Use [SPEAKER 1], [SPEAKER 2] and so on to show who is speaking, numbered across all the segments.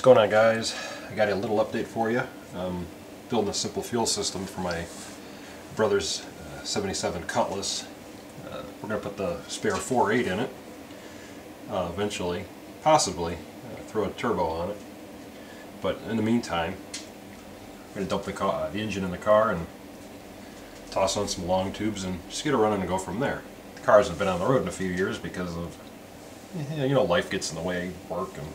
[SPEAKER 1] What's going on, guys? I got a little update for you. Building a simple fuel system for my brother's 77 Cutlass. We're going to put the spare 4.8 in it eventually, possibly throw a turbo on it. But in the meantime, I'm going to dump the engine in the car and toss on some long tubes and just get it running and go from there. The car hasn't been on the road in a few years because of, life gets in the way, work, and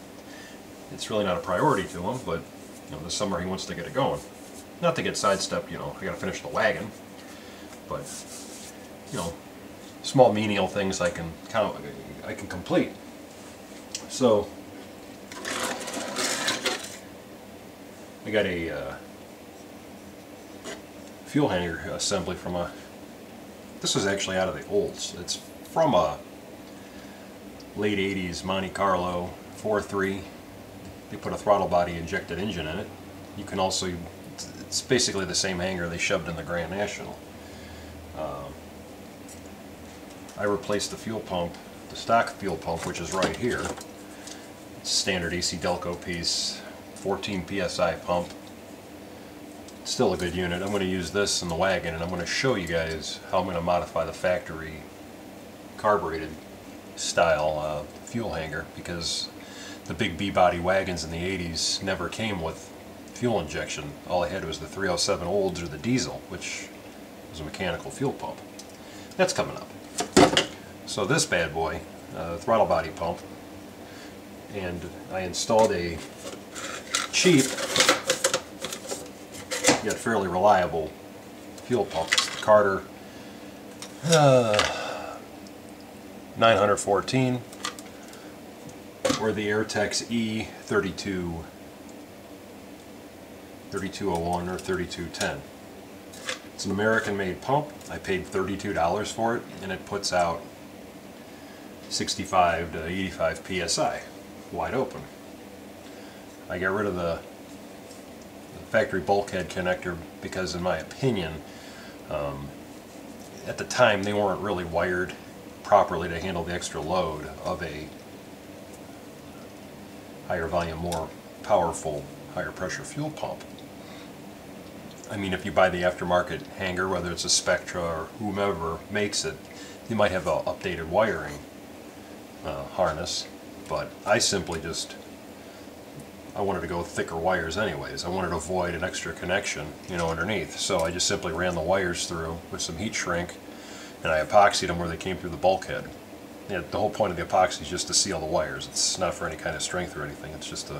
[SPEAKER 1] it's really not a priority to him, but this summer he wants to get it going. Not to get sidestepped, I gotta finish the wagon, but small menial things I can complete. So I got a fuel hanger assembly from this is actually out of the olds. It's from a late 80s Monte Carlo 4.3. They put a throttle body injected engine in it. You can also, it's basically the same hanger they shoved in the Grand National. I replaced the fuel pump, the stock fuel pump, which is right here. It's a standard AC Delco piece, 14 PSI pump. Still a good unit. I'm going to use this in the wagon, and I'm going to show you guys how I'm going to modify the factory carbureted style fuel hanger, because the big B-body wagons in the 80s never came with fuel injection. All I had was the 307 olds or the diesel, which was a mechanical fuel pump. That's coming up. So this bad boy, throttle body pump, and I installed a cheap yet fairly reliable fuel pump. It's the Carter P90014 or the Airtex E3201 or 3210. It's an American-made pump. I paid $32 for it, and it puts out 65 to 85 psi, wide open. I got rid of the factory bulkhead connector because, in my opinion, at the time they weren't really wired properly to handle the extra load of a higher volume, more powerful, higher pressure fuel pump. I mean, if you buy the aftermarket hanger, whether it's a Spectre or whomever makes it, you might have an updated wiring harness, but I simply I wanted to go with thicker wires anyways. I wanted to avoid an extra connection, underneath. So I just simply ran the wires through with some heat shrink, and I epoxied them where they came through the bulkhead. The whole point of the epoxy is just to seal the wires. It's not for any kind of strength or anything. It's just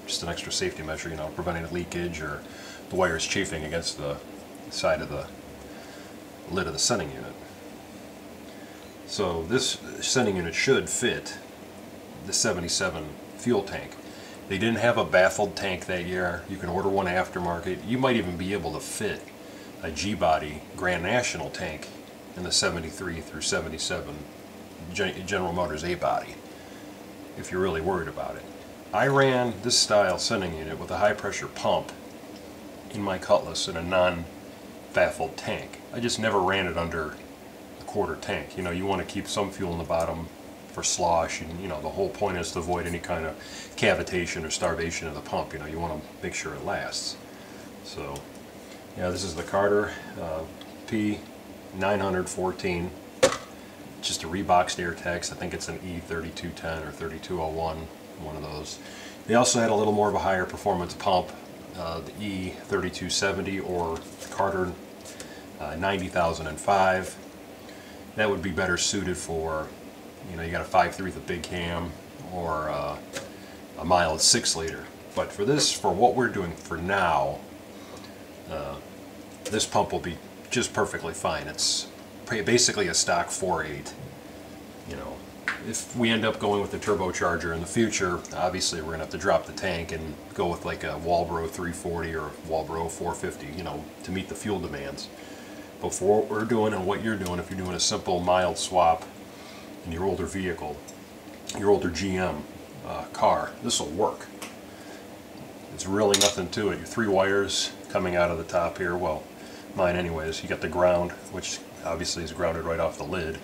[SPEAKER 1] just an extra safety measure, preventing leakage or the wires chafing against the side of the lid of the sending unit. So this sending unit should fit the 77 fuel tank. They didn't have a baffled tank that year. You can order one aftermarket. You might even be able to fit a G-body Grand National tank in the 73 through 77 General Motors A-body, if you're really worried about it. I ran this style sending unit with a high pressure pump in my Cutlass in a non-baffled tank. I just never ran it under the quarter tank. You want to keep some fuel in the bottom for slosh, and the whole point is to avoid any kind of cavitation or starvation of the pump. You want to make sure it lasts. So this is the Carter P90014, just a reboxed Airtex. I think it's an E3210 or 3201, one of those. They also had a little more of a higher performance pump, the E3270 or Carter 90005. That would be better suited for, you got a 5.3 with a big cam, or a mild 6-liter. But for what we're doing for now, this pump will be just perfectly fine. It's basically a stock 4.8. If we end up going with the turbocharger in the future, obviously we're going to have to drop the tank and go with like a Walbro 340 or Walbro 450, to meet the fuel demands. But for what we're doing and what you're doing, if you're doing a simple mild swap in your older vehicle, your older GM car, this will work. It's really nothing to it. Your 3 wires coming out of the top here, well, mine anyways. You got the ground, which obviously is grounded right off the lid.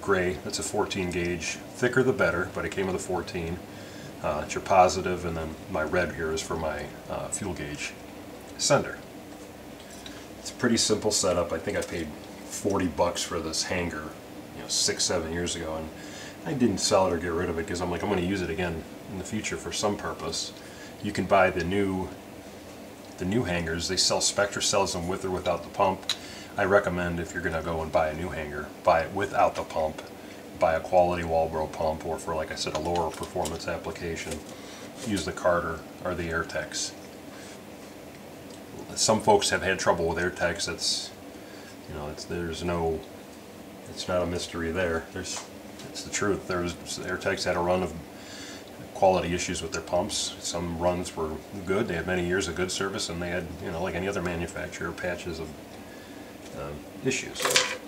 [SPEAKER 1] Gray, that's a 14 gauge, thicker the better, but it came with a 14. It's your positive, and then my red here is for my fuel gauge sender. It's a pretty simple setup. I think I paid 40 bucks for this hanger, 6-7 years ago, and I didn't sell it or get rid of it because I'm like, I'm going to use it again in the future for some purpose. You can buy the new hangers. They sell, Spectre sells them with or without the pump. I recommend, if you're going to go and buy a new hanger, buy it without the pump. Buy a quality Walbro pump, or for, like I said, a lower performance application, use the Carter or the Airtex. Some folks have had trouble with Airtex. It's not a mystery there. It's the truth. Airtex had a run of quality issues with their pumps. Some runs were good. They had many years of good service, and they had, like any other manufacturer, patches of issues.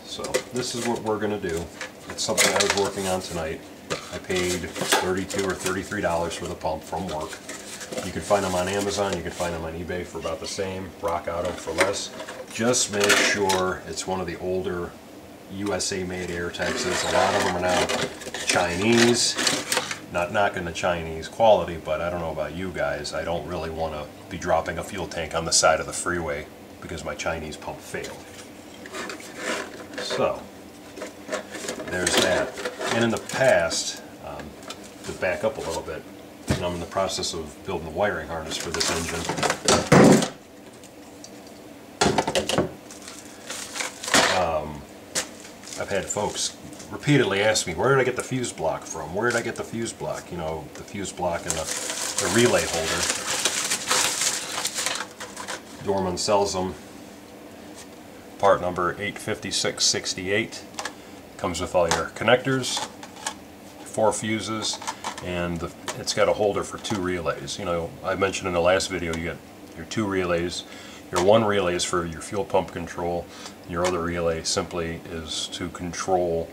[SPEAKER 1] So this is what we're going to do. It's something I was working on tonight. I paid $32 or $33 for the pump from work. You can find them on Amazon, you can find them on eBay for about the same, rock out them for less. Just make sure it's one of the older USA made Airtexes. A lot of them are now Chinese. Not knocking the Chinese quality, but I don't know about you guys, I don't really want to be dropping a fuel tank on the side of the freeway because my Chinese pump failed. So there's that. And in the past, to back up a little bit, and I'm in the process of building the wiring harness for this engine. I've had folks repeatedly ask me, where did I get the fuse block from? Where did I get the fuse block? The fuse block and the relay holder. Dorman sells them. Part number 85668. Comes with all your connectors, 4 fuses, and it's got a holder for 2 relays. I mentioned in the last video you get your 2 relays. Your 1 relay is for your fuel pump control. Your other relay simply is to control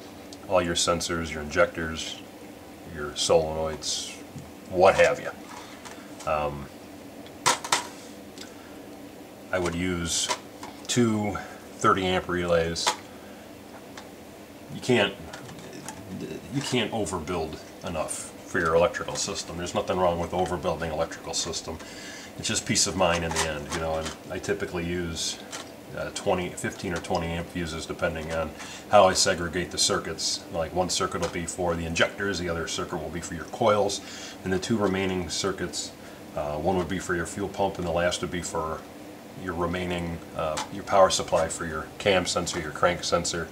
[SPEAKER 1] all your sensors, your injectors, your solenoids, what have you. I would use 2 30-amp relays. You can't overbuild enough for your electrical system. There's nothing wrong with overbuilding electrical system. It's just peace of mind in the end, and I typically use 15 or 20 amp fuses depending on how I segregate the circuits. Like one circuit will be for the injectors, the other circuit will be for your coils, and the 2 remaining circuits, one would be for your fuel pump and the last would be for your remaining, your power supply for your cam sensor, your crank sensor,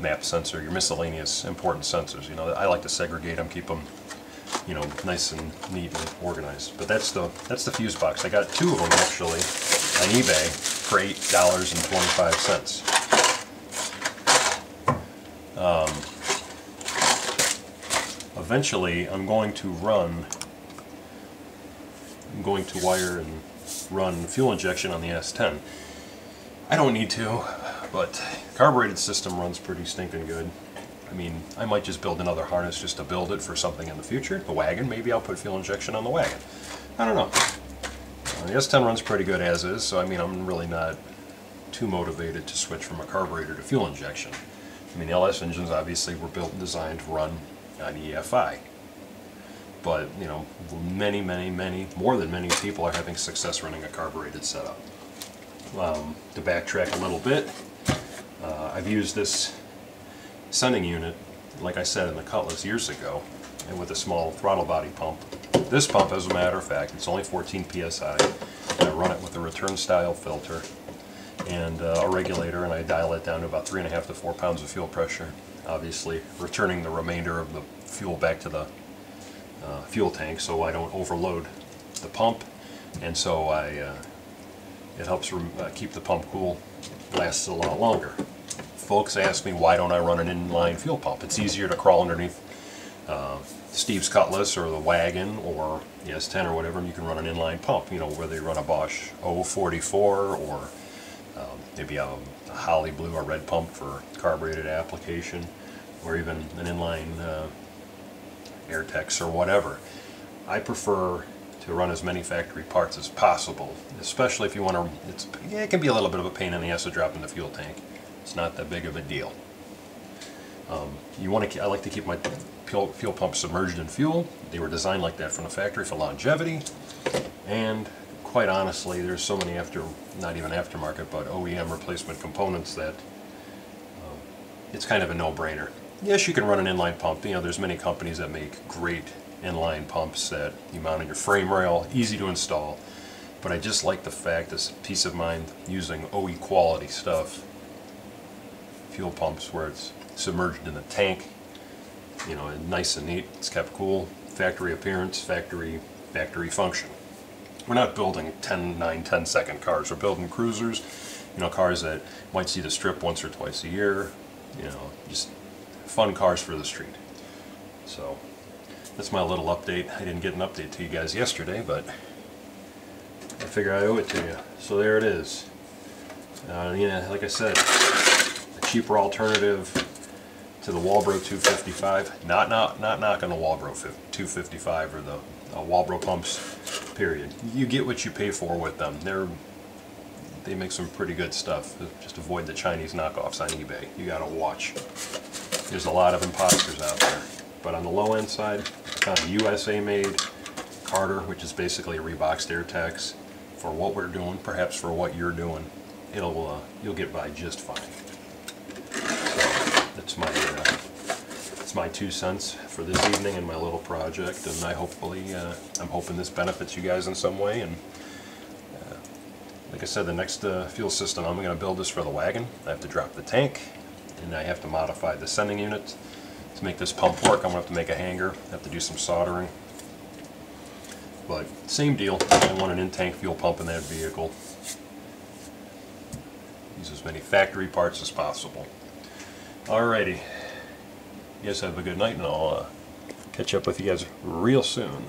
[SPEAKER 1] map sensor, your miscellaneous important sensors. I like to segregate them, keep them nice and neat and organized. But that's the fuse box. I got 2 of them actually on eBay for $8.25. Eventually I'm going to wire and run fuel injection on the S10. I don't need to, but carbureted system runs pretty stinking good. I might just build another harness just to build it for something in the future. The Wagon, maybe I'll put fuel injection on the Wagon. I don't know. The S10 runs pretty good as is, so I'm really not too motivated to switch from a carburetor to fuel injection. The LS engines obviously were built and designed to run on EFI. But, more than many people are having success running a carbureted setup. To backtrack a little bit, I've used this sending unit, like I said, in the Cutlass years ago, and with a small throttle body pump. This pump, as a matter of fact, it's only 14 psi. I run it with a return style filter and a regulator, and I dial it down to about 3.5 to 4 pounds of fuel pressure, obviously returning the remainder of the fuel back to the fuel tank so I don't overload the pump, and so it helps keep the pump cool, lasts a lot longer. Folks ask me, why don't I run an inline fuel pump? It's easier to crawl underneath Steve's Cutlass or the Wagon or the S10 or whatever, and you can run an inline pump, whether you run a Bosch 044 or maybe a Holly Blue or red pump for carbureted application, or even an inline Airtex or whatever. I prefer to run as many factory parts as possible, especially if you want to, it can be a little bit of a pain in the ass to drop in the fuel tank. It's not that big of a deal. You want to. I like to keep my fuel pumps submerged in fuel. They were designed like that from the factory for longevity, and quite honestly, there's so many not even aftermarket, but OEM replacement components that it's kind of a no-brainer. Yes, you can run an inline pump. You know, there's many companies that make great inline pumps that you mount on your frame rail, easy to install. But I just like the fact, this peace of mind, using OE quality stuff, fuel pumps where it's submerged in the tank, you know, nice and neat, it's kept cool, factory appearance, factory function. We're not building 9-10 second cars, we're building cruisers, you know, cars that might see the strip once or twice a year, you know, just fun cars for the street. So that's my little update. I didn't get an update to you guys yesterday, but I figure I owe it to you. So there it is. You know, like I said, a cheaper alternative to the Walbro 255. Not knocking the Walbro 255 or the Walbro pumps. Period. You get what you pay for with them. They make some pretty good stuff. Just avoid the Chinese knockoffs on eBay. You gotta watch. There's a lot of imposters out there. But on the low end side, I found a USA made Carter, which is basically a reboxed Airtex. For what we're doing, perhaps for what you're doing, you'll get by just fine. So that's my 2 cents for this evening and my little project, and I'm hoping this benefits you guys in some way. And like I said, the next fuel system, I'm going to build this for the Wagon. I have to drop the tank, and I have to modify the sending unit to make this pump work. I'm going to have to make a hanger, have to do some soldering. But same deal, I want an in-tank fuel pump in that vehicle. Use as many factory parts as possible. Alrighty, you guys have a good night, and I'll catch up with you guys real soon.